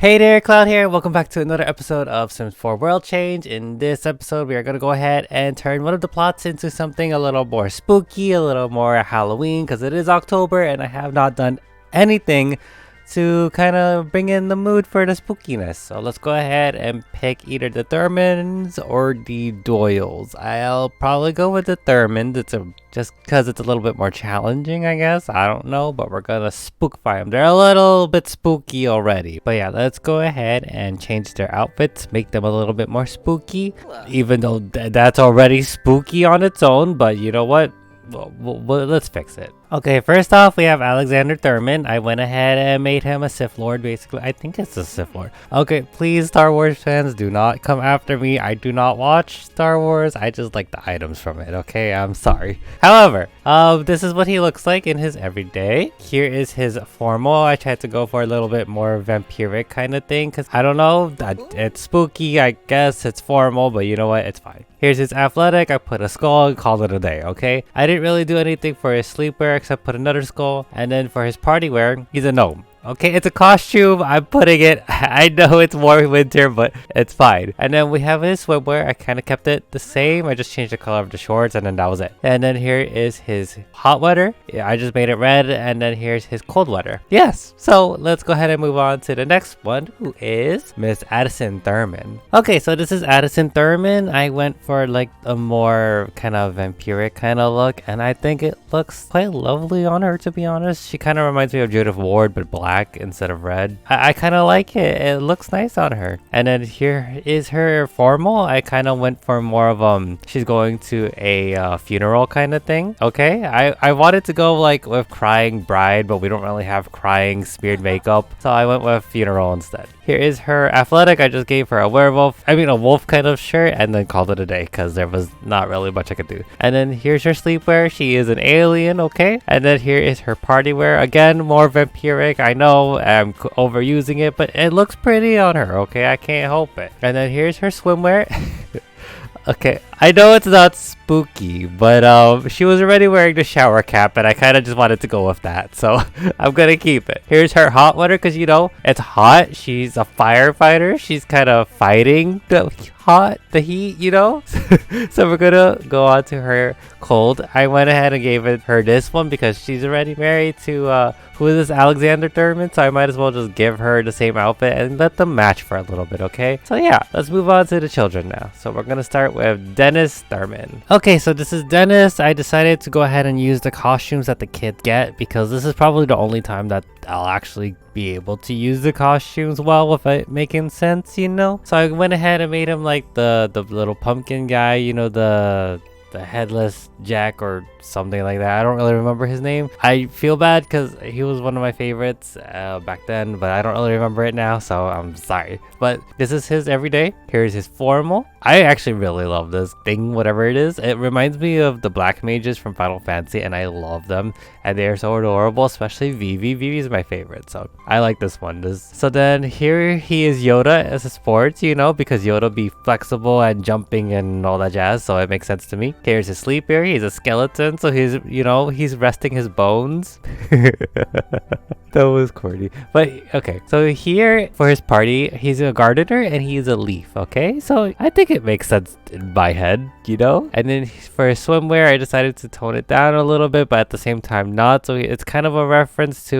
Hey there, Cloud here. Welcome back to another episode of Sims 4 World Change. In this episode, we are going to go ahead and turn one of the plots into something a little more spooky, a little more Halloween, because it is October and I have not done anything to kind of bring in the mood for the spookiness. So let's go ahead and pick either the Thurmans or the Doyles. I'll probably go with the Thurmans. Just because it's a little bit more challenging, I guess. I don't know, but we're gonna spookify them. They're a little bit spooky already. But yeah, let's go ahead and change their outfits, make them a little bit more spooky. Even though that's already spooky on its own, but you know what? Well, let's fix it. Okay, first off, we have Alexander Thurman. I went ahead and made him a Sith Lord, basically. I think it's a Sith Lord. Okay, please, Star Wars fans, do not come after me. I do not watch Star Wars. I just like the items from it, okay? I'm sorry. However, this is what he looks like in his everyday. Here is his formal. I tried to go for a little bit more vampiric kind of thing, because I don't know, it's spooky. I guess it's formal, but you know what? It's fine. Here's his athletic. I put a skull and called it a day, okay? I didn't really do anything for his sleepwear except put another skull. And then for his party wear, he's a gnome. Okay, it's a costume. I'm putting it. I know it's more winter, but it's fine. And then we have his swimwear. I kind of kept it the same. I just changed the color of the shorts, and then that was it. And then here is his hot weather. Yeah, I just made it red. And then here's his cold weather. Yes. So let's go ahead and move on to the next one, who is Miss Addison Thurman. Okay, so this is Addison Thurman. I went for like a more kind of vampiric kind of look, and I think it looks quite lovely on her, to be honest. She kind of reminds me of Judith Ward, but black instead of red. I kind of like it. It looks nice on her. And then here is her formal. I kind of went for more of she's going to a funeral kind of thing. Okay, I wanted to go like with crying bride, but we don't really have crying smeared makeup, so I went with funeral instead. Here is her athletic. I just gave her a a wolf kind of shirt, and then called it a day because there was not really much I could do. And then here's her sleepwear. She is an alien, okay? And then here is her party wear. Again, more vampiric. I know I'm overusing it, but it looks pretty on her, okay? I can't help it. And then here's her swimwear. Okay, I know it's not spooky, but she was already wearing the shower cap, and I kind of just wanted to go with that, so I'm gonna keep it. Here's her hot weather, because you know it's hot. She's a firefighter. She's kind of fighting the heat, you know. So we're gonna go on to her cold. I went ahead and gave her this one because she's already married to who is this, Alexander Thurman, so I might as well just give her the same outfit and let them match for a little bit, okay? So yeah, let's move on to the children now. So we're gonna start with Dennis Thurman. Okay, so this is Dennis. I decided to go ahead and use the costumes that the kids get because this is probably the only time that I'll actually be able to use the costumes well with it making sense, you know? So I went ahead and made him like the little pumpkin guy, you know, the headless Jack or something like that. I don't really remember his name. I feel bad because he was one of my favorites back then, but I don't really remember it now, so I'm sorry. But this is his everyday. Here's his formal. I actually really love this thing, whatever it is. It reminds me of the black mages from Final Fantasy, and I love them, and they are so adorable, especially Vivi. Vivi is my favorite, so I like this one. So then here he is Yoda as a sports, you know, because Yoda be flexible and jumping and all that jazz, so it makes sense to me. Here's his sleeper. He's a skeleton, so he's resting his bones. That was corny. But okay, so here for his party, he's a gardener and he's a leaf, okay? So I think it makes sense in my head, you know? And then for his swimwear, I decided to tone it down a little bit, but at the same time not. So it's kind of a reference to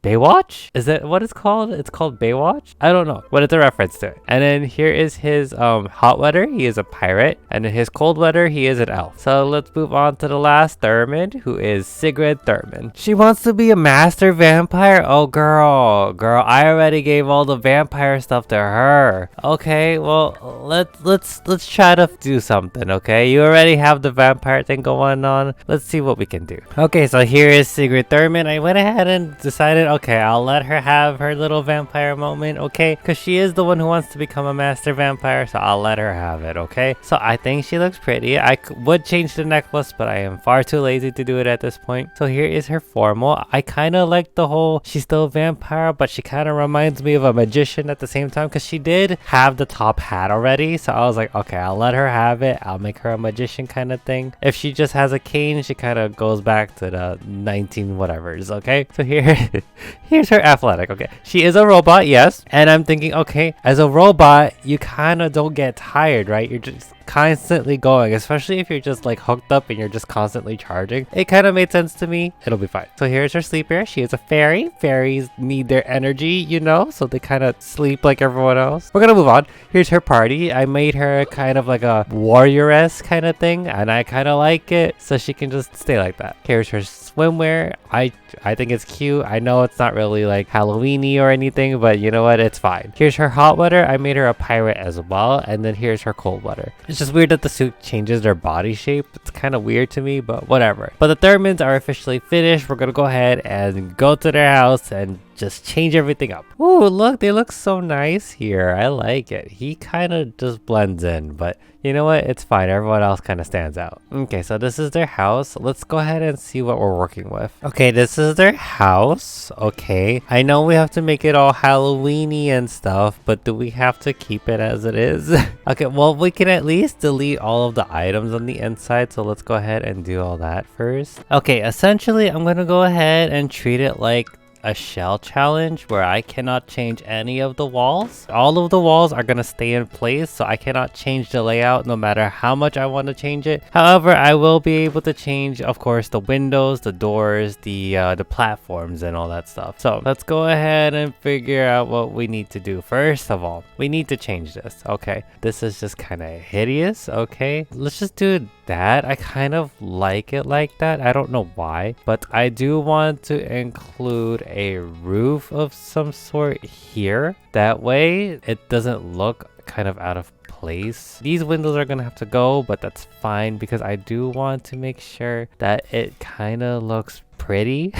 Baywatch? Is that what it's called? It's called Baywatch? I don't know, but it's a reference to it. And then here is his hot weather. He is a pirate. And in his cold weather, he is an elf. So let's move on to the last Thurman, who is Sigrid Thurman. She wants to be a master vampire. Oh girl, I already gave all the vampire stuff to her. Okay, well let's try to do something, okay? You already have the vampire thing going on. Let's see what we can do. Okay, so here is Sigrid Thurman. I went ahead and decided, okay, I'll let her have her little vampire moment, okay? Because she is the one who wants to become a master vampire, so I'll let her have it, okay? So I think she looks pretty. I would change the necklace, but I am far too lazy to do it at this point. So here is her formal. I kind of like the whole, she's still a vampire, but she kind of reminds me of a magician at the same time because she did have the top hat already. So I was like, okay, I'll let her have it. I'll make make her a magician kind of thing. If she just has a cane, she kind of goes back to the 19 whatevers, okay? So here's her athletic, okay? She is a robot, yes. And I'm thinking, okay, as a robot, you kind of don't get tired, right? You're just constantly going, especially if you're just like hooked up and you're just constantly charging. It kind of made sense to me. It'll be fine. So here's her sleeper. She is a fairy. Fairies need their energy, you know, so they kind of sleep like everyone else. We're gonna move on. Here's her party. I made her kind of like a warrioress kind of thing, and I kind of like it, so she can just stay like that. Here's her swimwear. I think it's cute. I know it's not really like Halloween-y or anything, but you know what? It's fine. Here's her hot water. I made her a pirate as well, and then here's her cold water. It's just weird that the suit changes their body shape. It's kind of weird to me, but whatever. But the Thurmans are officially finished. We're gonna go ahead and go to their house and just change everything up. Ooh, look, they look so nice here. I like it. He kind of just blends in, but you know what? It's fine. Everyone else kind of stands out. Okay, so this is their house. Let's go ahead and see what we're working with. Okay, this is their house. Okay, I know we have to make it all Halloween-y and stuff, but do we have to keep it as it is? Okay, well, we can at least delete all of the items on the inside, so let's go ahead and do all that first. Okay, essentially, I'm gonna go ahead and treat it like a shell challenge where I cannot change any of the walls. All of the walls are gonna stay in place, so I cannot change the layout no matter how much I want to change it. However, I will be able to change, of course, the windows, the doors, the platforms, and all that stuff. So let's go ahead and figure out what we need to do. First of all, we need to change this. Okay, this is just kind of hideous. Okay, let's just do that. I kind of like it like that. I don't know why, but I do want to include a roof of some sort here. That way it doesn't look kind of out of place. These windows are gonna have to go, but that's fine because I do want to make sure that it kind of looks pretty.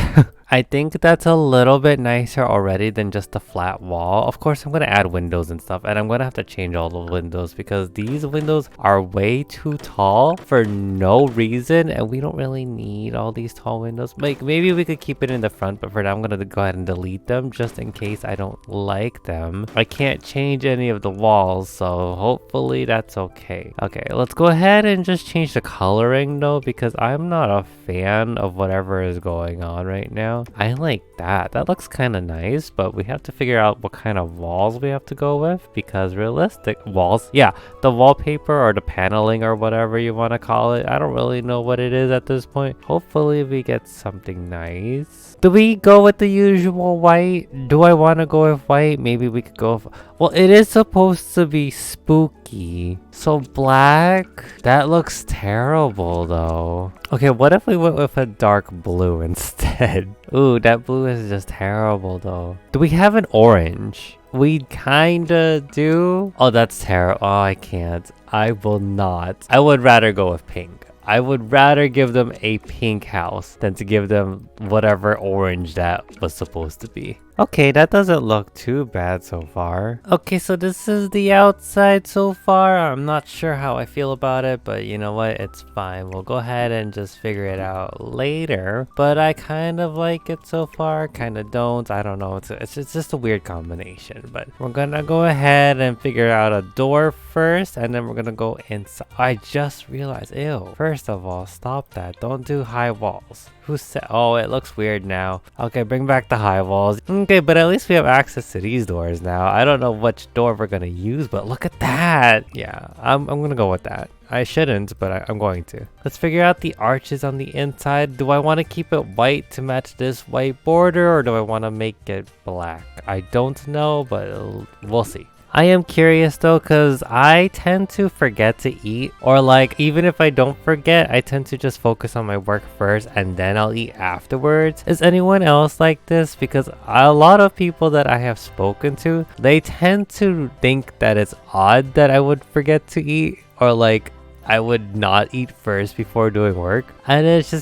I think that's a little bit nicer already than just a flat wall. Of course, I'm going to add windows and stuff, and I'm going to have to change all the windows because these windows are way too tall for no reason, and we don't really need all these tall windows. Like, maybe we could keep it in the front, but for now, I'm going to go ahead and delete them just in case I don't like them. I can't change any of the walls, so hopefully that's okay. Okay, let's go ahead and just change the coloring though, because I'm not a fan of whatever is going on right now. I like that. That looks kind of nice, but we have to figure out what kind of walls we have to go with because realistic walls, yeah, the wallpaper or the paneling or whatever you want to call it, I don't really know what it is at this point. Hopefully we get something nice. Do we go with the usual white? Do I want to go with white? Maybe we could go with... Well, it is supposed to be spooky. So black? That looks terrible though. Okay, what if we went with a dark blue instead? Ooh, that blue is just terrible though. Do we have an orange? We kinda do. Oh, that's terrible. Oh, I can't. I will not. I would rather go with pink. I would rather give them a pink house than to give them whatever orange that was supposed to be. Okay, that doesn't look too bad so far. Okay, so this is the outside so far. I'm not sure how I feel about it, but you know what? It's fine. We'll go ahead and just figure it out later. But I kind of like it so far, kind of don't. I don't know. It's just a weird combination. But we're gonna go ahead and figure out a door first, and then we're gonna go inside. I just realized, ew. First of all, stop that. Don't do high walls. Who said? Oh, it looks weird now. Okay, bring back the high walls. Okay, but at least we have access to these doors now. I don't know which door we're gonna use, but look at that. Yeah, I'm gonna go with that. I shouldn't, but I'm going to. Let's figure out the arches on the inside. Do I want to keep it white to match this white border, or do I want to make it black? I don't know, but we'll see. I am curious though, because I tend to forget to eat, or like even if I don't forget, I tend to just focus on my work first and then I'll eat afterwards. Is anyone else like this? Because a lot of people that I have spoken to, they tend to think that it's odd that I would forget to eat, or like I would not eat first before doing work. And it's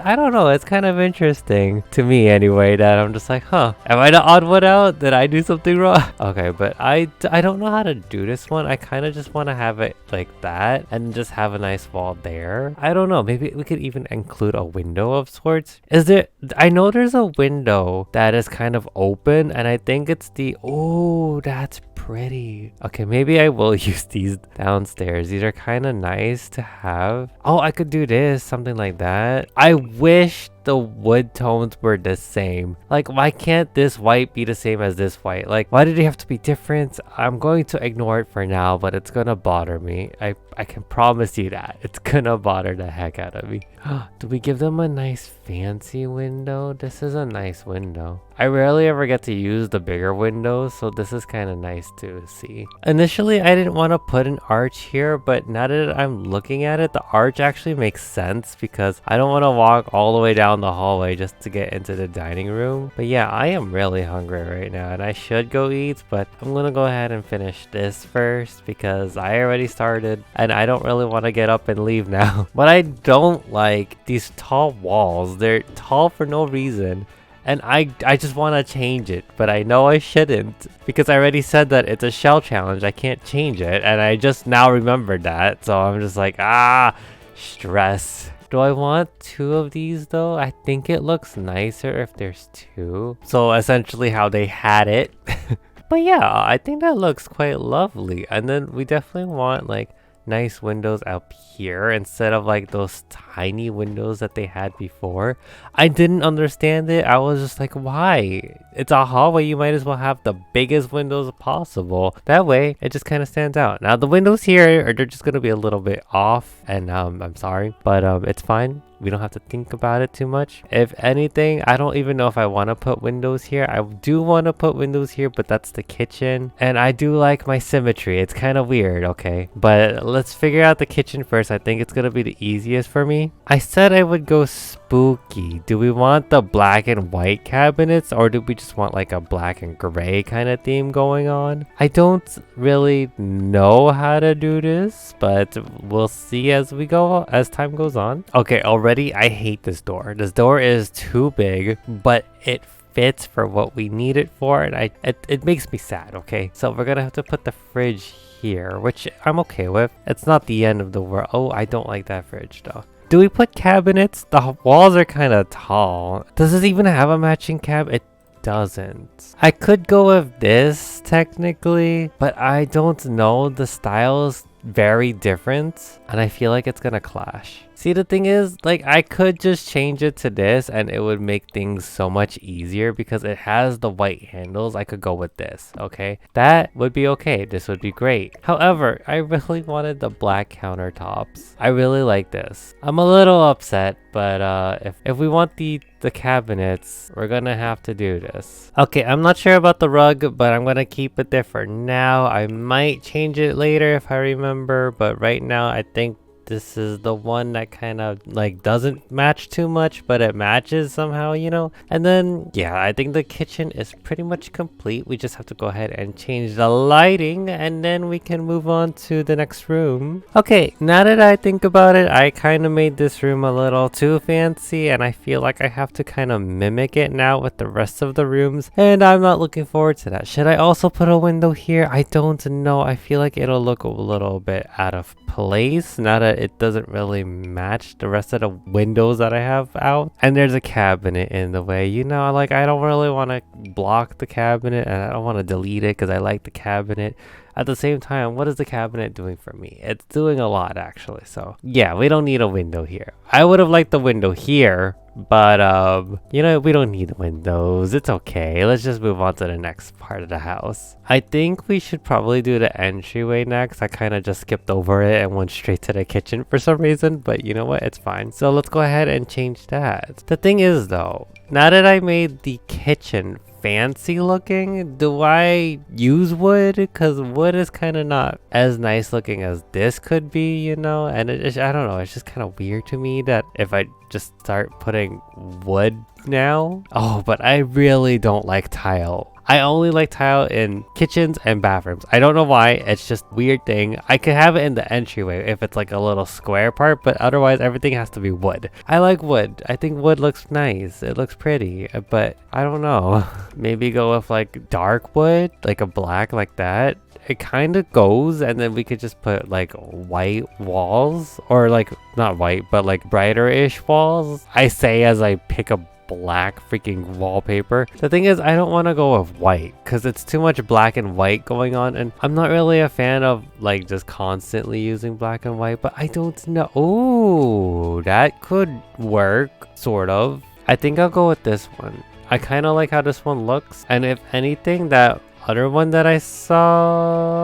I don't know, it's kind of interesting to me anyway, that I'm just like, huh, am I the odd one out? Did I do something wrong? Okay, but I don't know how to do this one. I kind of just want to have it like that and just have a nice wall there. I don't know, maybe we could even include a window of sorts. I know there's a window that is kind of open, and I think it's oh, that's pretty. Okay, maybe I will use these downstairs. These are kind of nice to have. Oh, I could do this, something like that. I wish the wood tones were the same. Like, why can't this white be the same as this white? Like, why did they have to be different? I'm going to ignore it for now, but it's gonna bother me. I can promise you that. It's gonna bother the heck out of me. Do we give them a nice fancy window? This is a nice window. I rarely ever get to use the bigger windows, so this is kind of nice to see. Initially, I didn't want to put an arch here, but now that I'm looking at it, the arch actually makes sense because I don't want to walk all the way down the hallway just to get into the dining room. But yeah, I am really hungry right now and I should go eat, but I'm gonna go ahead and finish this first because I already started and I don't really want to get up and leave now. But I don't like these tall walls. They're tall for no reason. And I just want to change it, but I know I shouldn't because I already said that it's a shell challenge. I can't change it, and I just now remembered that. So I'm just like, stress. Do I want 2 of these though? I think it looks nicer if there's 2. So essentially how they had it. But yeah, I think that looks quite lovely. And then we definitely want like nice windows up here instead of like those tiny windows that they had before. I didn't understand it. I was just like, why? It's a hallway, you might as well have the biggest windows possible. That way it just kind of stands out. Now the windows here are, they're just gonna be a little bit off, and I'm sorry, but it's fine. We don't have to think about it too much. If anything, I don't even know if I want to put windows here. I do want to put windows here, but that's the kitchen. And I do like my symmetry. It's kind of weird, okay? But let's figure out the kitchen first. I think it's going to be the easiest for me. I said I would go spooky. Do we want the black and white cabinets, or do we just want like a black and gray kind of theme going on? I don't really know how to do this, but we'll see as we go, as time goes on. Okay, already I hate this door. This door is too big, but it fits for what we need it for, and it makes me sad, okay? So we're gonna have to put the fridge here, which I'm okay with. It's not the end of the world. Oh, I don't like that fridge though. Do we put cabinets? The walls are kind of tall. Does this even have a matching cabinet? It doesn't. I could go with this technically, but I don't know. The style's very different and I feel like it's gonna clash. See, the thing is, like, I could just change it to this and it would make things so much easier because it has the white handles. I could go with this, okay? That would be okay. This would be great. However, I really wanted the black countertops. I really like this. I'm a little upset, but if we want the cabinets, we're gonna have to do this. Okay, I'm not sure about the rug, but I'm gonna keep it there for now. I might change it later if I remember, but right now I think this is the one that kind of like doesn't match too much, but it matches somehow, you know? And then, yeah, I think the kitchen is pretty much complete. We just have to go ahead and change the lighting and then we can move on to the next room. Okay, now that I think about it, I kind of made this room a little too fancy and I feel like I have to kind of mimic it now with the rest of the rooms, and I'm not looking forward to that. Should I also put a window here? I don't know. I feel like it'll look a little bit out of place now that it doesn't really match the rest of the windows that I have out. And there's a cabinet in the way, you know, like I don't really want to block the cabinet and I don't want to delete it because I like the cabinet. At the same time, what is the cabinet doing for me? It's doing a lot actually. So yeah, we don't need a window here. I would have liked the window here, but you know, we don't need windows. It's okay. Let's just move on to the next part of the house. I think we should probably do the entryway next. I kind of just skipped over it and went straight to the kitchen for some reason, but you know what? It's fine. So let's go ahead and change that. The thing is though, now that I made the kitchen fancy looking, do I use wood? Because wood is kind of not as nice looking as this could be, you know? And I don't know, it's just kind of weird to me that if I just start putting wood now. Oh, but I really don't like tile. I only like tile in kitchens and bathrooms. I don't know why. It's just a weird thing. I could have it in the entryway if it's like a little square part, but otherwise everything has to be wood. I like wood. I think wood looks nice. It looks pretty, but I don't know. Maybe go with like dark wood, like a black like that. It kind of goes, and then we could just put like white walls, or like not white but like brighter ish walls. I say as I pick a black freaking wallpaper. The thing is, I don't want to go with white because it's too much black and white going on, and I'm not really a fan of like just constantly using black and white, but I don't know. Oh, that could work, sort of. I think I'll go with this one. I kind of like how this one looks, and if anything, that other one that I saw,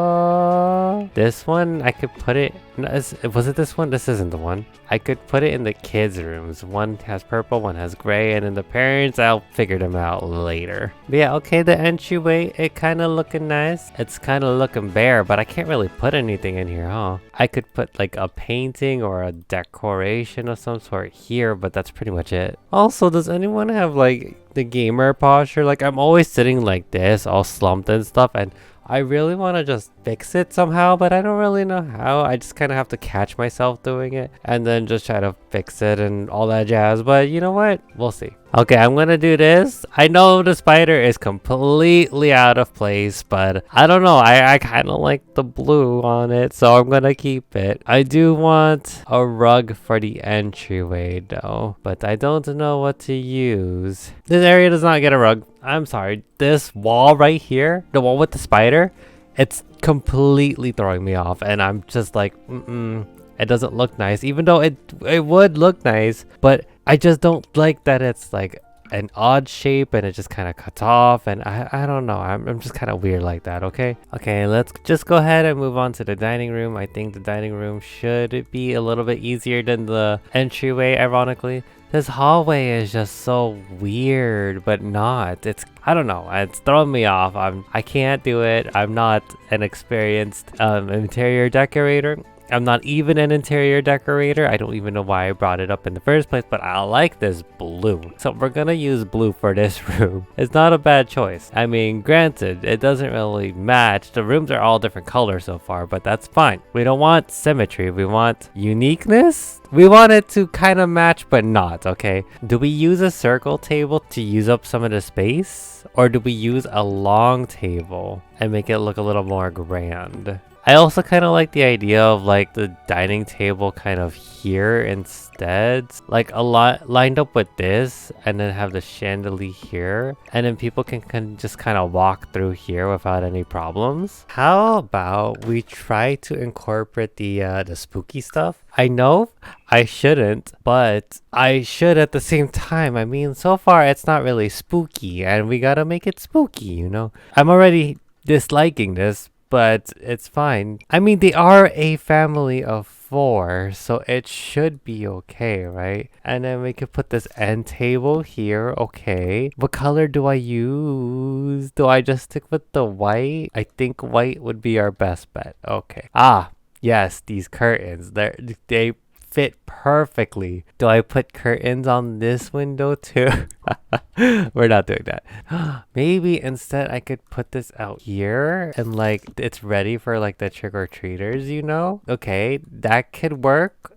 this one, I could put it, was it this one? This isn't the one. I could put it in the kids' rooms. One has purple, one has gray, and then the parents, I'll figure them out later. But yeah, okay, the entryway, it kind of looking nice. It's kind of looking bare, but I can't really put anything in here, huh? I could put like a painting or a decoration of some sort here, but that's pretty much it. Also, does anyone have like the gamer posture? Like, I'm always sitting like this, all slumped and stuff, and I really want to just fix it somehow, but I don't really know how. I just kind of have to catch myself doing it and then just try to fix it and all that jazz. But you know what? We'll see. Okay, I'm gonna do this. I know the spider is completely out of place, but I don't know. I kind of like the blue on it, so I'm gonna keep it. I do want a rug for the entryway though, but I don't know what to use. This area does not get a rug. I'm sorry. This wall right here, the wall with the spider, it's completely throwing me off, and I'm just like, it doesn't look nice, even though it would look nice, but I just don't like that it's like an odd shape and it just kind of cuts off, and I don't know, I'm just kind of weird like that. Okay, let's just go ahead and move on to the dining room. I think the dining room should be a little bit easier than the entryway, ironically. This hallway is just so weird, but not. I don't know. It's throwing me off. I can't do it. I'm not an experienced interior decorator. I'm not even an interior decorator. I don't even know why I brought it up in the first place, but I like this blue. So we're gonna use blue for this room. It's not a bad choice. I mean, granted, it doesn't really match. The rooms are all different colors so far, but that's fine. We don't want symmetry. We want uniqueness. We want it to kind of match, but not, okay? Do we use a circle table to use up some of the space? Or do we use a long table and make it look a little more grand? I also kind of like the idea of like the dining table kind of here instead, like a lot lined up with this, and then have the chandelier here, and then people can just kind of walk through here without any problems. How about we try to incorporate the spooky stuff? I know I shouldn't, but I should at the same time. I mean, so far it's not really spooky, and we gotta make it spooky, you know? I'm already disliking this, but it's fine. I mean, they are a family of 4, so it should be okay, right? And then we could put this end table here. Okay, what color do I use? Do I just stick with the white? I think white would be our best bet. Okay. Yes, these curtains, they fit perfectly. Do I put curtains on this window too? We're not doing that. Maybe instead I could put this out here and like it's ready for like the trick-or-treaters, you know? Okay, that could work.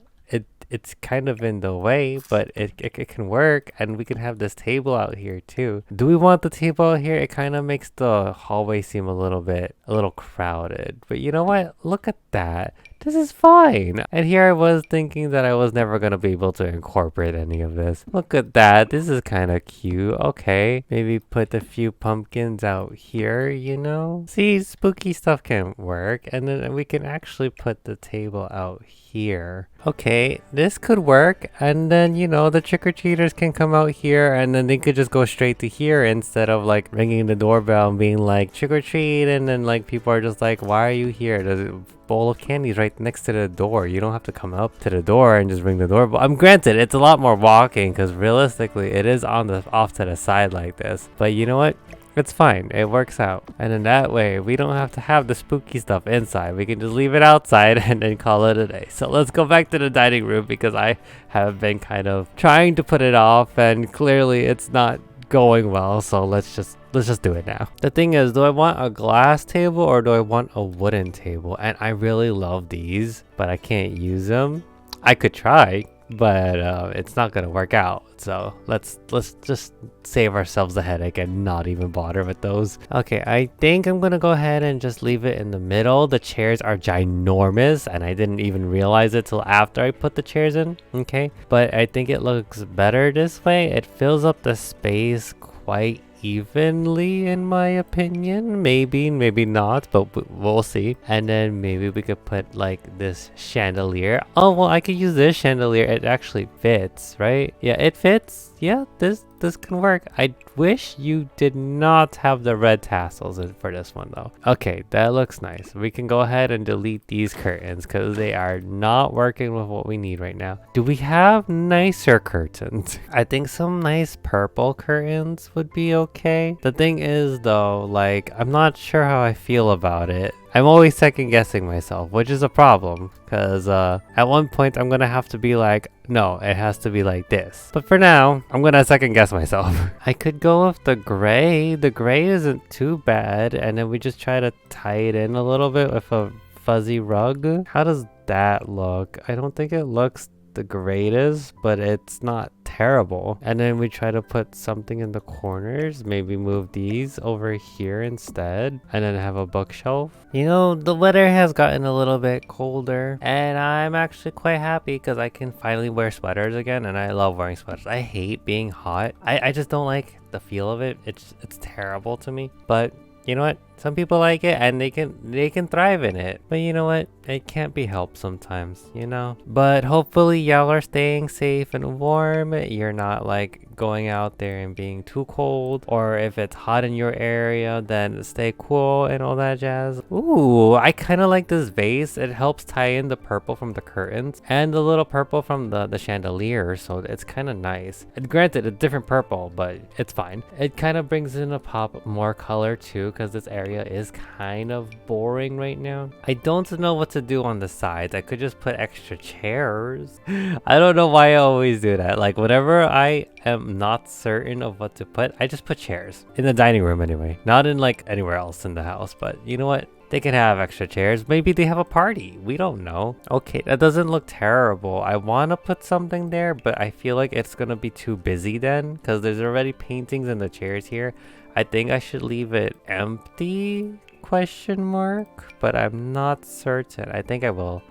It's kind of in the way, but it can work, and we can have this table out here too. Do we want the table out here? It kind of makes the hallway seem a little crowded, but you know what? Look at that. This is fine. And here I was thinking that I was never going to be able to incorporate any of this. Look at that. This is kind of cute. Okay. Maybe put a few pumpkins out here, you know? See, spooky stuff can work. And then we can actually put the table out here. Okay, this could work. And then, you know, the trick-or-treaters can come out here, and then they could just go straight to here instead of like ringing the doorbell and being like trick-or-treat, and then like people are just like, why are you here? There's a bowl of candies right next to the door. You don't have to come up to the door and just ring the doorbell. Granted, it's a lot more walking because realistically it is off to the side like this, but you know what? It's fine. It works out. And in that way, we don't have to have the spooky stuff inside. We can just leave it outside and then call it a day. So let's go back to the dining room because I have been kind of trying to put it off, and clearly it's not going well. So let's just do it now. The thing is, do I want a glass table or do I want a wooden table? And I really love these, but I can't use them. I could try. but it's not gonna work out. So let's just save ourselves a headache and not even bother with those. Okay, I think I'm gonna go ahead and just leave it in the middle. The chairs are ginormous and I didn't even realize it till after I put the chairs in. Okay, but I think it looks better this way. It fills up the space quite evenly in my opinion. Maybe not, but we'll see. And then maybe we could put like this chandelier. Oh well, I could use this chandelier. It actually fits, right? Yeah, it fits. Yeah, this can work. I wish you did not have the red tassels in for this one though. Okay, that looks nice. We can go ahead and delete these curtains because they are not working with what we need right now. Do we have nicer curtains? I think some nice purple curtains would be okay. The thing is though, like, I'm not sure how I feel about it. I'm always second guessing myself, which is a problem because at one point I'm gonna have to be like, no, it has to be like this. But for now, I'm gonna second guess myself. I could go with the gray. The gray isn't too bad, and then we just try to tie it in a little bit with a fuzzy rug. How does that look? I don't think it looks the greatest, but it's not terrible. And then we try to put something in the corners, maybe move these over here instead, and then have a bookshelf. You know, the weather has gotten a little bit colder and I'm actually quite happy because I can finally wear sweaters again, and I love wearing sweaters. I hate being hot. I just don't like the feel of it. It's terrible to me, but you know what? Some people like it and they can thrive in it. But you know what? It can't be helped sometimes, you know? But hopefully y'all are staying safe and warm. You're not like going out there and being too cold. Or if it's hot in your area, then stay cool and all that jazz. Ooh, I kind of like this vase. It helps tie in the purple from the curtains and the little purple from the chandelier. So it's kind of nice. And granted, a different purple, but it's fine. It kind of brings in a pop more color too, because this area is kind of boring right now. I don't know what to do on the sides. I could just put extra chairs. I don't know why I always do that. Like whenever I am not certain of what to put, I just put chairs in the dining room anyway, not in like anywhere else in the house. But you know what? They can have extra chairs. Maybe they have a party. We don't know. Okay, that doesn't look terrible. I want to put something there, but I feel like it's going to be too busy then because there's already paintings in the chairs here. I think I should leave it empty, question mark, but I'm not certain. I think I will.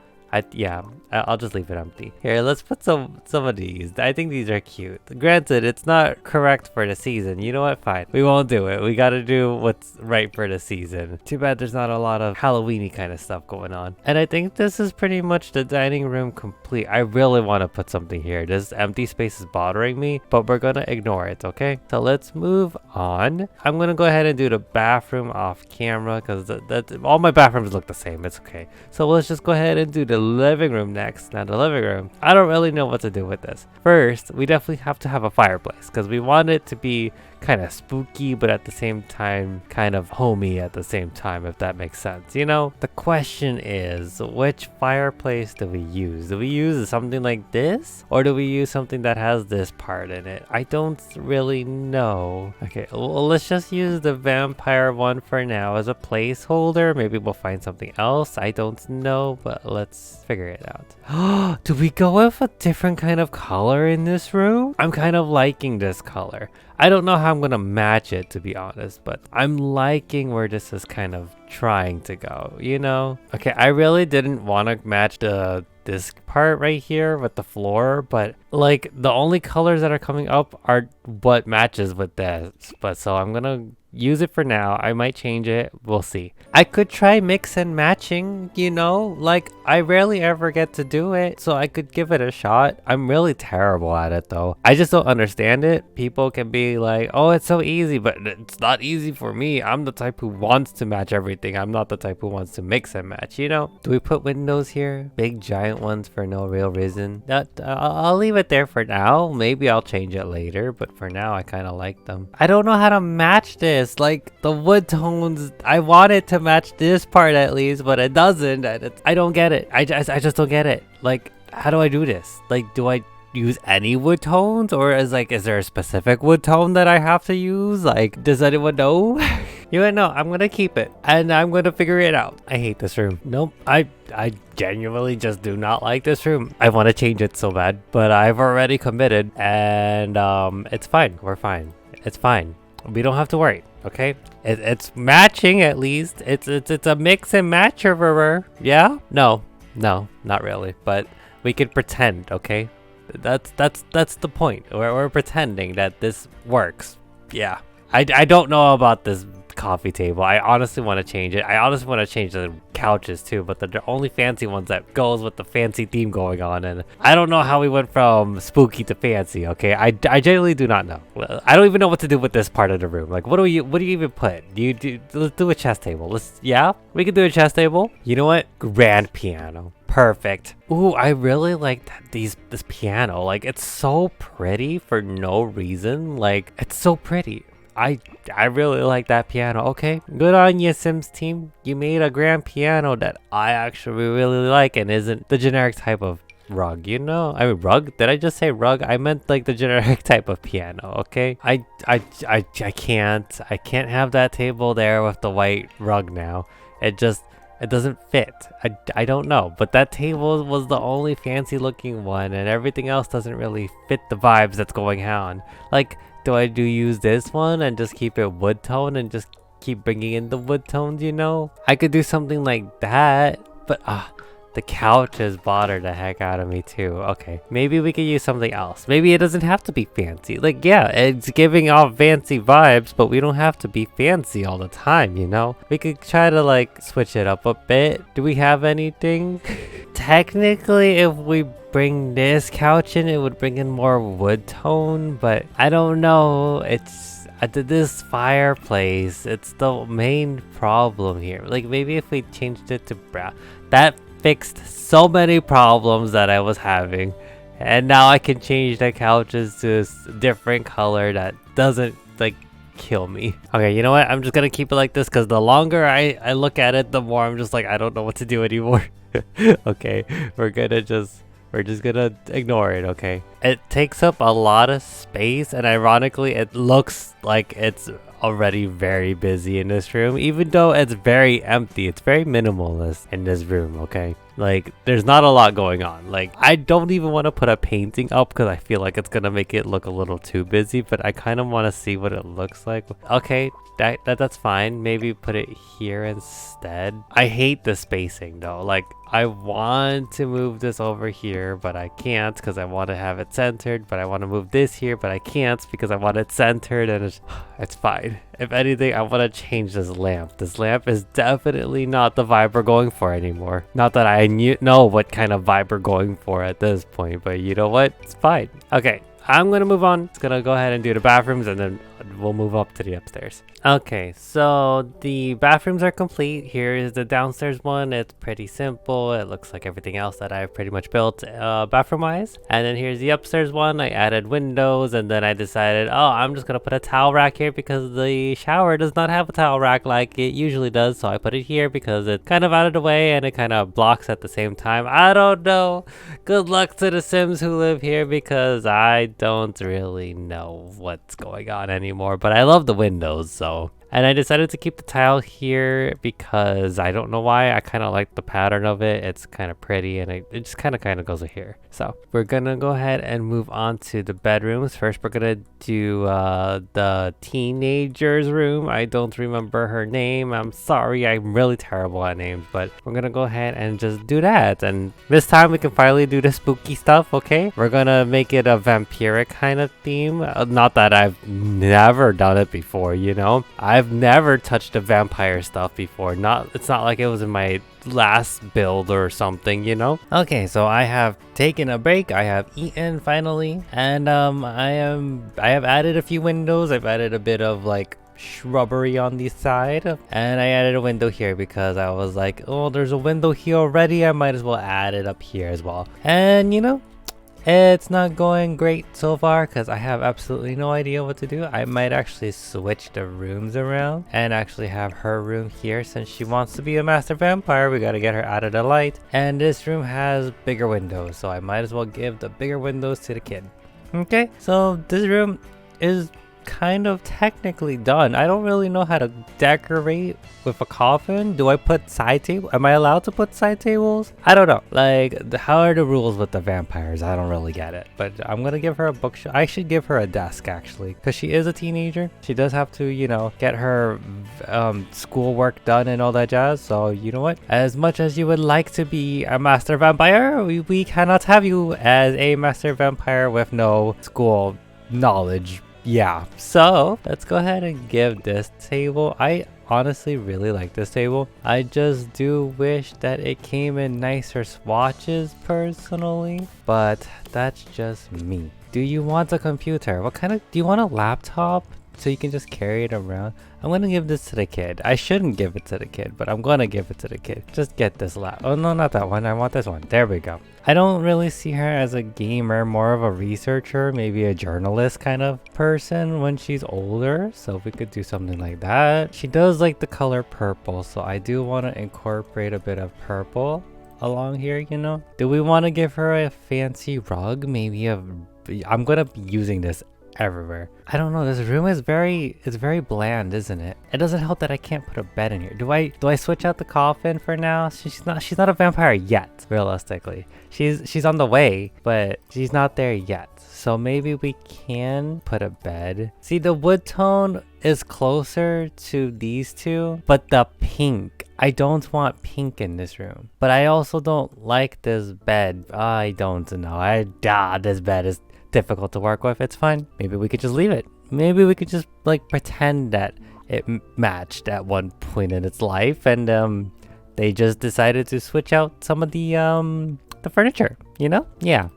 Yeah, I'll just leave it empty. Here, let's put some of these. I think these are cute. Granted, it's not correct for the season. You know what? Fine. We won't do it. We gotta do what's right for the season. Too bad there's not a lot of Halloween-y kind of stuff going on. And I think this is pretty much the dining room complete. I really want to put something here. This empty space is bothering me, but we're gonna ignore it, okay? So let's move on. I'm gonna go ahead and do the bathroom off camera because all my bathrooms look the same. It's okay. So let's just go ahead and do the living room next. Now the living room, I don't really know what to do with this. First, we definitely have to have a fireplace because we want it to be kind of spooky, but at the same time kind of homey at the same time, if that makes sense. You know, the question is, which fireplace do we use? Do we use something like this, or do we use something that has this part in it? I don't really know. Okay, well, let's just use the vampire one for now as a placeholder. Maybe we'll find something else. I don't know, but let's figure it out. Do we go with a different kind of color in this room? I'm kind of liking this color. I don't know how I'm gonna match it, to be honest, but I'm liking where this is kind of trying to go, you know? Okay, I really didn't want to match this part right here with the floor, but like the only colors that are coming up are what matches with this. But so I'm gonna use it for now. I might change it. We'll see. I could try mix and matching, you know, like I rarely ever get to do it, so I could give it a shot. I'm really terrible at it though. I just don't understand it. People can be like, oh, it's so easy, but it's not easy for me. I'm the type who wants to match everything. I'm not the type who wants to mix and match, you know? Do we put windows here? Big giant ones for no real reason. I'll leave it there for now. Maybe I'll change it later, but for now I kind of like them. I don't know how to match this. Like the wood tones, I want it to match this part at least, but it doesn't. I don't get it. I just don't get it. Like, how do I do this? Like, do I use any wood tones, or is there a specific wood tone that I have to use? Like, does anyone know? You know, I'm gonna keep it and I'm gonna figure it out. I hate this room. Nope, I genuinely just do not like this room. I want to change it so bad, but I've already committed, and it's fine. We're fine. It's fine. We don't have to worry. Okay, it's matching at least. It's a mix and match over. Yeah? No, not really. But we could pretend. Okay, that's the point. We're pretending that this works. Yeah. I don't know about this coffee table. I honestly want to change it. I honestly want to change the couches too, but the only fancy ones that goes with the fancy theme going on, and I don't know how we went from spooky to fancy. Okay, I genuinely do not know. I don't even know what to do with this part of the room. Like, what do you even put? Let's do a chess table. We can do a chess table. You know what? Grand piano. Perfect. Ooh, I really like this piano. Like, it's so pretty for no reason. Like, it's so pretty. I really like that piano. Okay, good on you, Sims team. You made a grand piano that I actually really like and isn't the generic type of rug, you know? I mean, rug? Did I just say rug? I meant like the generic type of piano, okay? I can't have that table there with the white rug now. It doesn't fit. I don't know, but that table was the only fancy looking one, and everything else doesn't really fit the vibes that's going on. Like, do I use this one and just keep it wood tone and just keep bringing in the wood tones, you know? I could do something like that, but the couch has bothered the heck out of me too. Okay, maybe we could use something else. Maybe it doesn't have to be fancy. Like, yeah, it's giving off fancy vibes, but we don't have to be fancy all the time, you know? We could try to like switch it up a bit. Do we have anything? Technically, if we bring this couch in, it would bring in more wood tone, but I don't know. It's this fireplace. It's the main problem here. Like, maybe if we changed it to brown, that fixed so many problems that I was having, and now I can change the couches to a different color that doesn't like kill me. Okay, you know what? I'm just gonna keep it like this because the longer I look at it, the more I'm just like, I don't know what to do anymore. Okay, we're just gonna ignore it. Okay, it takes up a lot of space, and ironically it looks like it's already very busy in this room, even though it's very empty. It's very minimalist in this room. Okay, like there's not a lot going on. Like, I don't even want to put a painting up because I feel like it's gonna make it look a little too busy, but I kind of want to see what it looks like. Okay, that's fine. Maybe put it here instead. I hate the spacing though. Like, I want to move this over here, but I can't because I want to have it centered, but I want to move this here, but I can't because I want it centered, and it's fine. If anything, I want to change this lamp. This lamp is definitely not the vibe we're going for anymore. Not that I know what kind of vibe we're going for at this point, but you know what? It's fine. Okay, I'm gonna move on. It's gonna go ahead and do the bathrooms, and then we'll move up to the upstairs. Okay, so the bathrooms are complete. Here is the downstairs one. It's pretty simple. It looks like everything else that I've pretty much built bathroom wise. And then here's the upstairs one. I added windows, and then I decided, oh, I'm just gonna put a towel rack here because the shower does not have a towel rack like it usually does. So I put it here because it's kind of out of the way and it kind of blocks at the same time. I don't know. Good luck to the Sims who live here because I don't really know what's going on anymore, but I love the windows, so. And I decided to keep the tile here because I don't know why. I kind of like the pattern of it. It's kind of pretty, and it just kind of goes here. So we're gonna go ahead and move on to the bedrooms. First, we're gonna do the teenager's room. I don't remember her name. I'm sorry. I'm really terrible at names, but we're gonna go ahead and just do that. And this time we can finally do the spooky stuff. Okay, we're gonna make it a vampiric kind of theme. Not that I've never done it before, you know. I've never touched the vampire stuff before. It's not like it was in my last build or something, you know. Okay, so I have taken a break. I have eaten finally, and I have added a few windows. I've added a bit of like shrubbery on the side, and I added a window here because I was like, oh, there's a window here already. I might as well add it up here as well. And you know, it's not going great so far because I have absolutely no idea what to do. I might actually switch the rooms around and actually have her room here since she wants to be a master vampire. We got to get her out of the light. And this room has bigger windows, so I might as well give the bigger windows to the kid. Okay, so this room is kind of technically done. I don't really know how to decorate with a coffin. Do I put side table? Am I allowed to put side tables? I don't know. Like, how are the rules with the vampires? I don't really get it. But I'm gonna give her a bookshelf. I should give her a desk actually, because she is a teenager. She does have to, you know, get her schoolwork done and all that jazz. So you know what? As much as you would like to be a master vampire, we cannot have you as a master vampire with no school knowledge. Yeah, so let's go ahead and give this table. I honestly really like this table. I just do wish that it came in nicer swatches personally, but that's just me. Do you want a computer? What kind of, do you want a laptop so you can just carry it around? I'm gonna give this to the kid. I shouldn't give it to the kid, but I'm gonna give it to the kid. Just get this lap. Oh no, not that one. I want this one. There we go. I don't really see her as a gamer, more of a researcher, maybe a journalist kind of person when she's older. So if we could do something like that. She does like the color purple, so I do want to incorporate a bit of purple along here, you know. Do we want to give her a fancy rug? Maybe I'm gonna be using this everywhere. I don't know, this room is it's very bland, isn't it? It doesn't help that I can't put a bed in here. Do I switch out the coffin for now? She's not a vampire yet, realistically. She's on the way, but she's not there yet. So maybe we can put a bed. See, the wood tone is closer to these two, but the pink, I don't want pink in this room. But I also don't like this bed. I don't know. This bed is difficult to work with. It's fine. Maybe we could just leave it. Maybe we could just like pretend that it matched at one point in its life, and they just decided to switch out some of the furniture, you know? Yeah,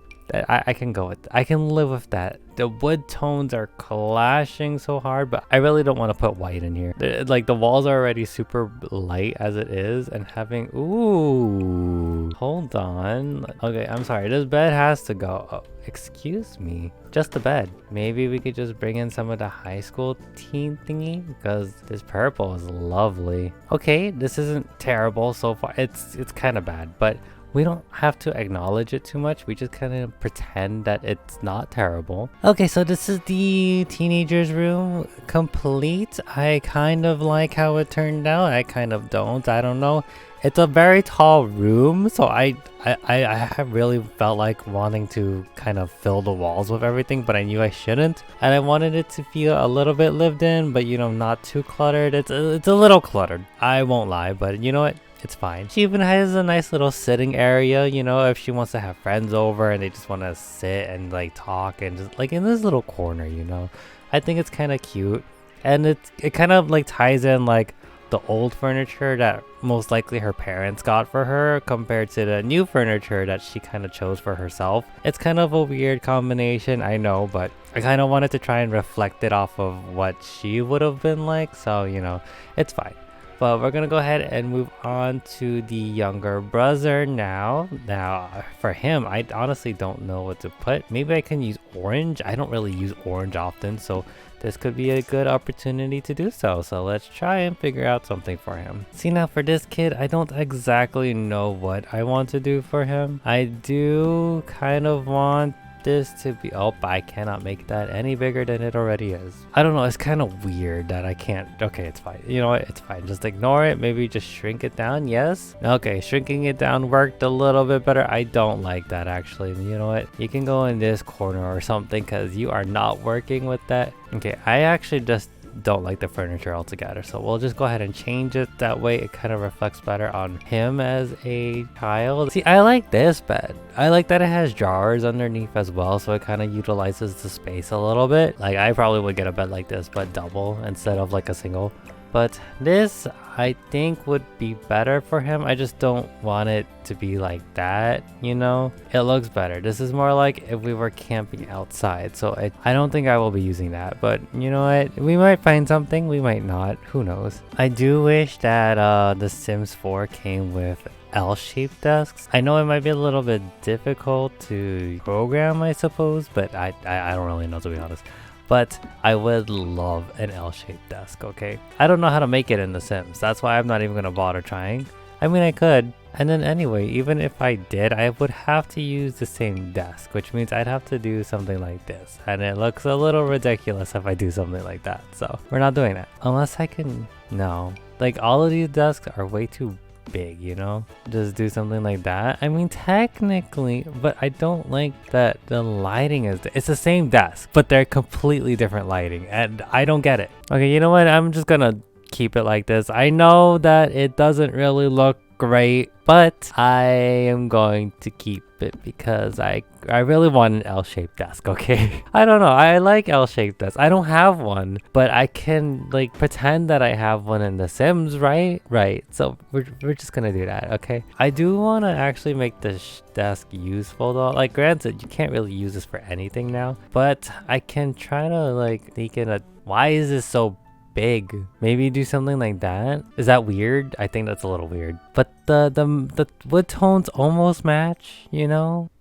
I can go with, I can live with that. The wood tones are clashing so hard, but I really don't want to put white in here. Like, the walls are already super light as it is, and having, ooh, hold on. Okay, I'm sorry, this bed has to go. Oh, excuse me, just the bed. Maybe we could just bring in some of the high school teen thingy, because this purple is lovely. Okay, this isn't terrible so far. It's kind of bad, but we don't have to acknowledge it too much. We just kind of pretend that it's not terrible. Okay, so this is the teenager's room complete. I kind of like how it turned out. I kind of don't. I don't know. It's a very tall room, so I have really felt like wanting to kind of fill the walls with everything, but I knew I shouldn't. And I wanted it to feel a little bit lived in, but you know, not too cluttered. It's a little cluttered. I won't lie, but you know what? It's fine. She even has a nice little sitting area, you know, if she wants to have friends over and they just want to sit and like talk and just like in this little corner, you know. I think it's kind of cute, and it kind of like ties in like the old furniture that most likely her parents got for her compared to the new furniture that she kind of chose for herself. It's kind of a weird combination, I know, but I kind of wanted to try and reflect it off of what she would have been like, so you know, it's fine. But we're gonna go ahead and move on to the younger brother now. Now, for him, I honestly don't know what to put. Maybe I can use orange. I don't really use orange often, so this could be a good opportunity to do so. So let's try and figure out something for him. See, now for this kid, I don't exactly know what I want to do for him. I do kind of want this to be, oh, I cannot make that any bigger than it already is. I don't know, it's kind of weird that I can't. Okay, it's fine. You know what, it's fine, just ignore it. Maybe just shrink it down. Yes, okay, shrinking it down worked a little bit better. I don't like that actually. You know what, you can go in this corner or something, because you are not working with that. Okay, I actually just don't like the furniture altogether, so we'll just go ahead and change it. That way it kind of reflects better on him as a child. See, I like this bed. I like that it has drawers underneath as well, so it kind of utilizes the space a little bit. Like, I probably would get a bed like this but double instead of like a single. But this, I think, would be better for him. I just don't want it to be like that, you know? It looks better. This is more like if we were camping outside. So I don't think I will be using that. But you know what? We might find something. We might not. Who knows? I do wish that The Sims 4 came with L-shaped desks. I know it might be a little bit difficult to program, I suppose, but I don't really know, to be honest. But I would love an L-shaped desk, okay? I don't know how to make it in The Sims. That's why I'm not even going to bother trying. I mean, I could, And then anyway, even if I did, I would have to use the same desk, which means I'd have to do something like this. And it looks a little ridiculous if I do something like that. So we're not doing that. Unless I can, no. Like all of these desks are way too big, you know? Just do something like that. I mean, technically, but I don't like that the lighting is, it's the same desk, but they're completely different lighting. And I don't get it. Okay, you know what? I'm just gonna keep it like this. I know that it doesn't really look great, but I am going to keep it because I really want an L-shaped desk, okay? I don't know, I like L-shaped desks. I don't have one, but I can like pretend that I have one in The Sims, right? Right, so we're just gonna do that, okay? I do want to actually make this desk useful though. Like granted, you can't really use this for anything now, but I can try to like sneak in a, why is this so big? Maybe do something like that. Is that weird? I think that's a little weird. But the wood tones almost match, you know?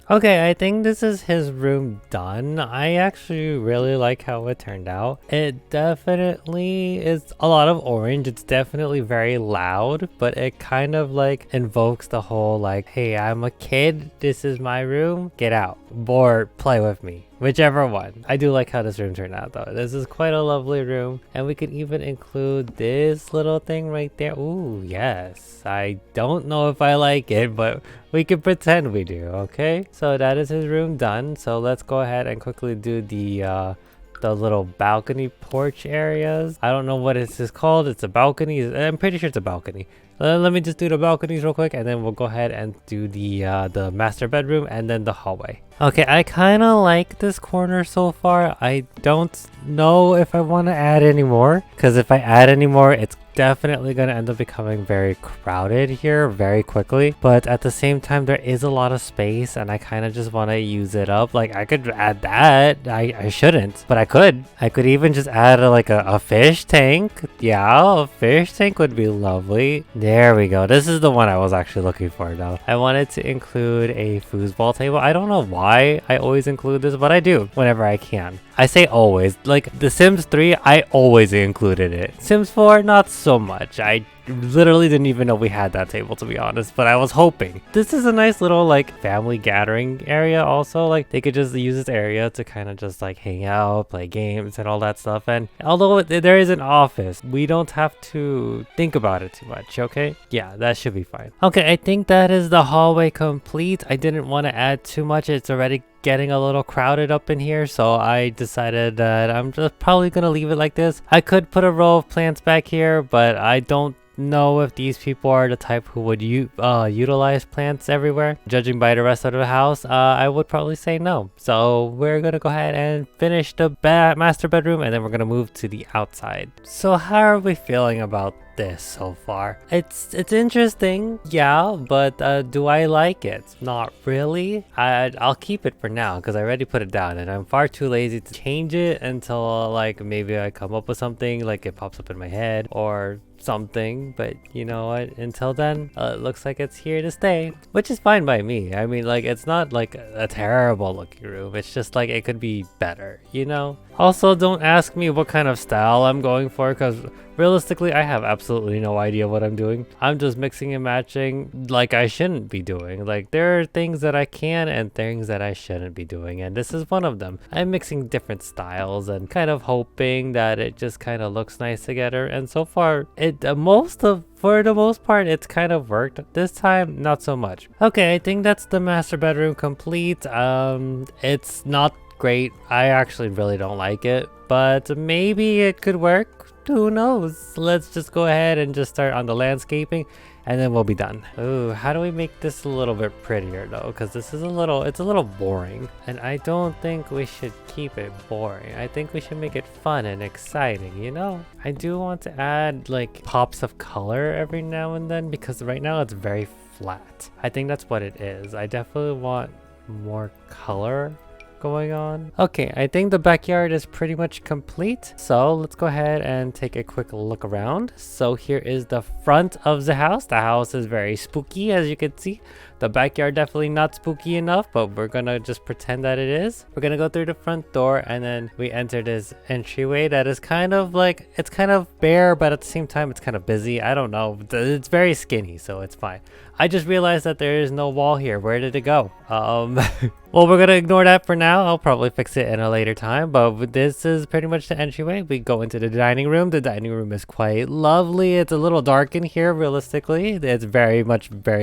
Okay, I think this is his room done. I actually really like how it turned out. It definitely is a lot of orange. It's definitely very loud, but it kind of like invokes the whole like, hey, I'm a kid. This is my room. Get out or play with me. Whichever one. I do like how this room turned out though. This is quite a lovely room. And we could even include this little thing right there. Ooh, yes. I don't know if I like it, but we can pretend we do, okay? So that is his room done. So let's go ahead and quickly do the little balcony porch areas. I don't know what this is called. It's a balcony. I'm pretty sure it's a balcony. Let me just do the balconies real quick and then we'll go ahead and do the master bedroom and then the hallway. Okay, I kind of like this corner so far. I don't know if I want to add any more, because if I add any more, it's definitely going to end up becoming very crowded here very quickly. But at the same time, there is a lot of space and I kind of just want to use it up. Like I could add that. I shouldn't, but I could. I could even just add like a fish tank. Yeah, a fish tank would be lovely. There we go. This is the one I was actually looking for now. I wanted to include a foosball table. I don't know why I always include this, but I do whenever I can. I say always. Like The Sims 3, I always included it. Sims 4, not so much. I literally didn't even know we had that table, to be honest, but I was hoping. This is a nice little like family gathering area also. Like they could just use this area to kind of just like hang out, play games and all that stuff. And although there is an office, we don't have to think about it too much, okay? Yeah, that should be fine. Okay, I think that is the hallway complete. I didn't want to add too much. It's already getting a little crowded up in here, so I decided that I'm just probably gonna leave it like this. I could put a row of plants back here, but I don't know if these people are the type who would utilize plants everywhere. Judging by the rest of the house, I would probably say no. So we're gonna go ahead and finish the master bedroom and then we're gonna move to the outside. So how are we feeling about this so far? It's interesting, yeah, but do I like it? Not really. I'll keep it for now because I already put it down and I'm far too lazy to change it until like maybe I come up with something, like it pops up in my head or something. But you know what, until then it looks like it's here to stay, which is fine by me. I mean, like it's not like a terrible looking room, it's just like it could be better, you know? Also, don't ask me what kind of style I'm going for because realistically I have absolutely no idea what I'm doing. I'm just mixing and matching like I shouldn't be doing. Like there are things that I can and things that I shouldn't be doing, and this is one of them. I'm mixing different styles and kind of hoping that it just kind of looks nice together, and so far for the most part it's kind of worked. This time not so much. Okay, I think that's the master bedroom complete. It's not great. I actually really don't like it, but maybe it could work. Who knows? Let's just go ahead and just start on the landscaping and then we'll be done. Ooh, how do we make this a little bit prettier though? Because this is it's a little boring, and I don't think we should keep it boring. I think we should make it fun and exciting, you know? I do want to add like pops of color every now and then because right now it's very flat. I think that's what it is. I definitely want more color going on. Okay, I think the backyard is pretty much complete, so let's go ahead and take a quick look around. So here is the front of the house. The house is very spooky, as you can see. The backyard definitely not spooky enough, but we're gonna just pretend that it is. We're gonna go through the front door and then we enter this entryway that is kind of like, it's kind of bare, but at the same time it's kind of busy. I don't know. It's very skinny, so it's fine. I just realized that there is no wall here. Where did it go? Well, we're gonna ignore that for now. I'll probably fix it in a later time, but this is pretty much the entryway. We go into the dining room. The dining room is quite lovely. It's a little dark in here, realistically. It's very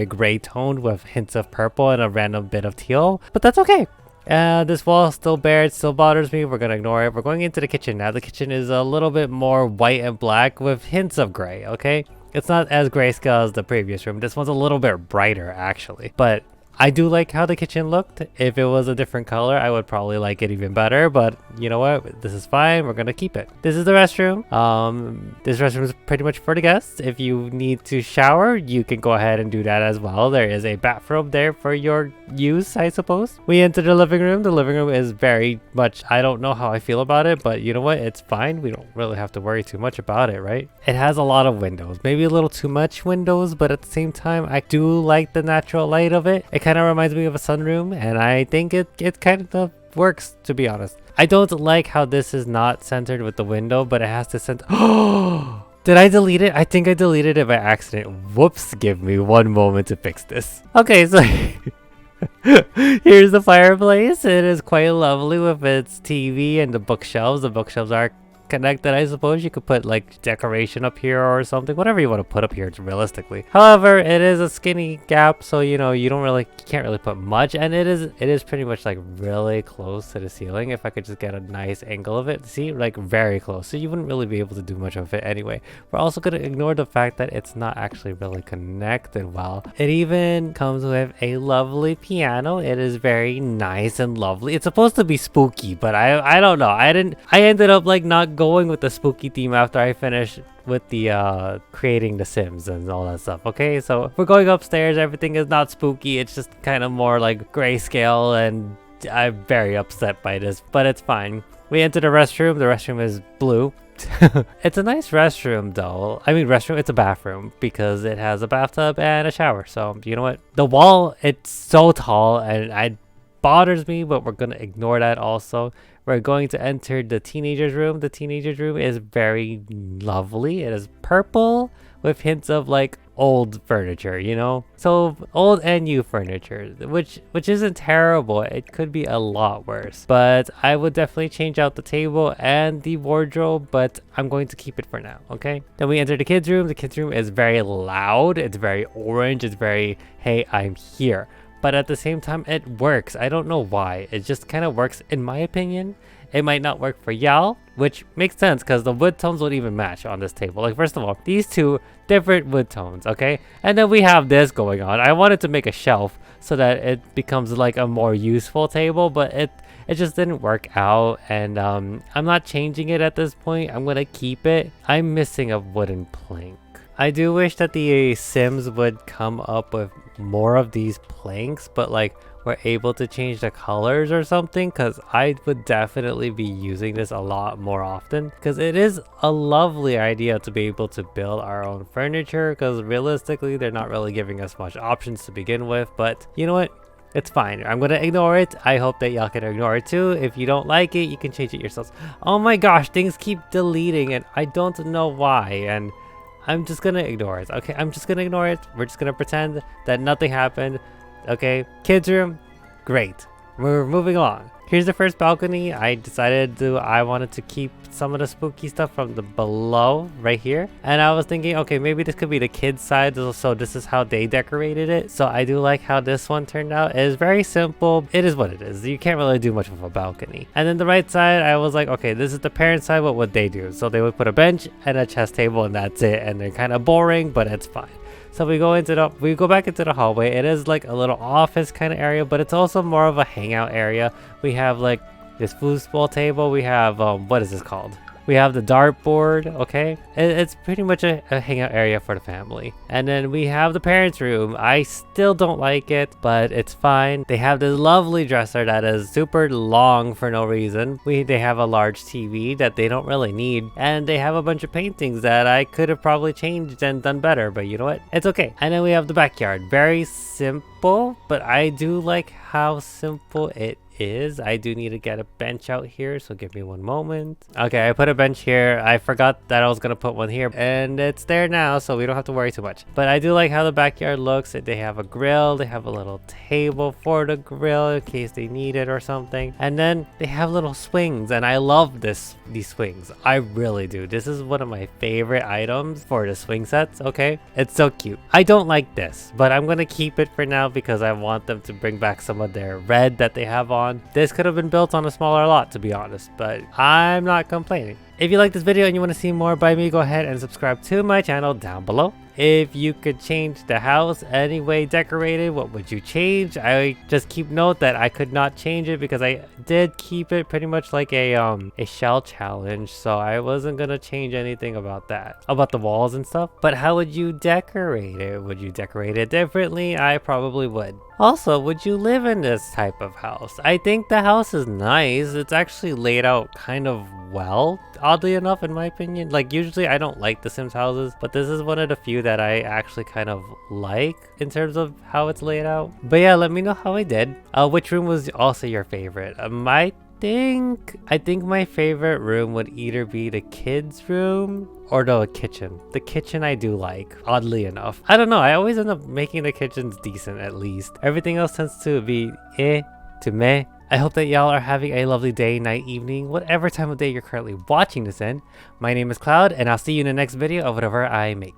gray toned with hints of purple and a random bit of teal, but that's okay. This wall is still bare. It still bothers me. We're gonna ignore it. We're going into the kitchen now. The kitchen is a little bit more white and black with hints of gray, okay? It's not as grayscale as the previous room. This one's a little bit brighter, actually. But I do like how the kitchen looked. If it was a different color, I would probably like it even better. But you know what? This is fine. We're going to keep it. This is the restroom. This restroom is pretty much for the guests. If you need to shower, you can go ahead and do that as well. There is a bathrobe there for your use, I suppose. We enter the living room. The living room is very much, I don't know how I feel about it, but you know what? It's fine. We don't really have to worry too much about it, right? It has a lot of windows. Maybe a little too much windows, but at the same time, I do like the natural light of it. It kind of reminds me of a sunroom, and I think it kind of works, to be honest. I don't like how this is not centered with the window, but it has to center. Oh, did I delete it? I think I deleted it by accident. Whoops, give me one moment to fix this. Okay, so here's the fireplace. It is quite lovely with its TV and the bookshelves. The bookshelves are connected, I suppose. You could put like decoration up here or something, whatever you want to put up here realistically. However, it is a skinny gap, so you know you can't really put much, and it is pretty much like really close to the ceiling. If I could just get a nice angle of it, see, like very close, so you wouldn't really be able to do much of it anyway. We're also going to ignore the fact that it's not actually really connected well. It even comes with a lovely piano. It is very nice and lovely. It's supposed to be spooky, but I don't know. I ended up like not going with the spooky theme after I finished with the creating the Sims and all that stuff. Okay, so we're going upstairs. Everything is not spooky. It's just kind of more like grayscale, and I'm very upset by this, but it's fine. We enter the restroom. The restroom is blue. It's a nice restroom though. I mean restroom, it's a bathroom because it has a bathtub and a shower. So you know what? The wall, it's so tall and it bothers me, but we're gonna ignore that also. We're going to enter the teenager's room. The teenager's room is very lovely. It is purple with hints of like old furniture, you know? So old and new furniture, which isn't terrible. It could be a lot worse. But I would definitely change out the table and the wardrobe, but I'm going to keep it for now, okay? Then we enter the kids' room. The kids' room is very loud. It's very orange. It's very, hey, I'm here. But at the same time, it works. I don't know why. It just kind of works in my opinion. It might not work for y'all, which makes sense because the wood tones would even match on this table. Like, first of all, these two different wood tones, okay? And then we have this going on. I wanted to make a shelf so that it becomes like a more useful table, but it just didn't work out. And I'm not changing it at this point. I'm going to keep it. I'm missing a wooden plank. I do wish that the Sims would come up with more of these planks, but like we're able to change the colors or something, because I would definitely be using this a lot more often, because it is a lovely idea to be able to build our own furniture, because realistically they're not really giving us much options to begin with. But you know what? It's fine. I'm gonna ignore it. I hope that y'all can ignore it too. If you don't like it, you can change it yourselves. Oh my gosh, things keep deleting and I don't know why, and I'm just gonna ignore it. Okay, I'm just gonna ignore it. We're just gonna pretend that nothing happened. Okay, kids room, great. We're moving on. Here's the first balcony. I wanted to keep some of the spooky stuff from the below right here. And I was thinking, okay, maybe this could be the kids side. So this is how they decorated it. So I do like how this one turned out. It is very simple. It is what it is. You can't really do much with a balcony. And then the right side, I was like, okay, this is the parent side. What would they do? So they would put a bench and a chess table and that's it. And they're kind of boring, but it's fine. So we go back into the hallway. It is like a little office kind of area, but it's also more of a hangout area. We have like this foosball table. We have, what is this called? We have the dartboard, okay? It's pretty much a hangout area for the family. And then we have the parents' room. I still don't like it, but it's fine. They have this lovely dresser that is super long for no reason. They have a large TV that they don't really need. And they have a bunch of paintings that I could have probably changed and done better, but you know what? It's okay. And then we have the backyard. Very simple, but I do like how simple it is. I do need to get a bench out here, so give me one moment. Okay, I put a bench here. I forgot that I was gonna put one here, and it's there now, so we don't have to worry too much. But I do like how the backyard looks. They have a grill, they have a little table for the grill in case they need it or something, and then they have little swings, and I love these swings. I really do. This is one of my favorite items for the swing sets. Okay, it's so cute. I don't like this, but I'm gonna keep it for now because I want them to bring back some of their red that they have on. This could have been built on a smaller lot, to be honest, but I'm not complaining. If you like this video and you want to see more by me, go ahead and subscribe to my channel down below. If you could change the house any way decorated, what would you change? I just keep note that I could not change it because I did keep it pretty much like a shell challenge, so I wasn't gonna change anything about that, about the walls and stuff. But how would you decorate it? Would you decorate it differently? I probably would. Also, would you live in this type of house? I think the house is nice. It's actually laid out kind of well, oddly enough, in my opinion. Like, usually I don't like the Sims houses, but this is one of the few that I actually kind of like in terms of how it's laid out. But yeah, let me know how I did. Which room was also your favorite? I think my favorite room would either be the kids' room or the kitchen. The kitchen I do like, oddly enough. I don't know, I always end up making the kitchens decent at least. Everything else tends to be to meh. I hope that y'all are having a lovely day, night, evening, whatever time of day you're currently watching this in. My name is Cloud, and I'll see you in the next video of whatever I make.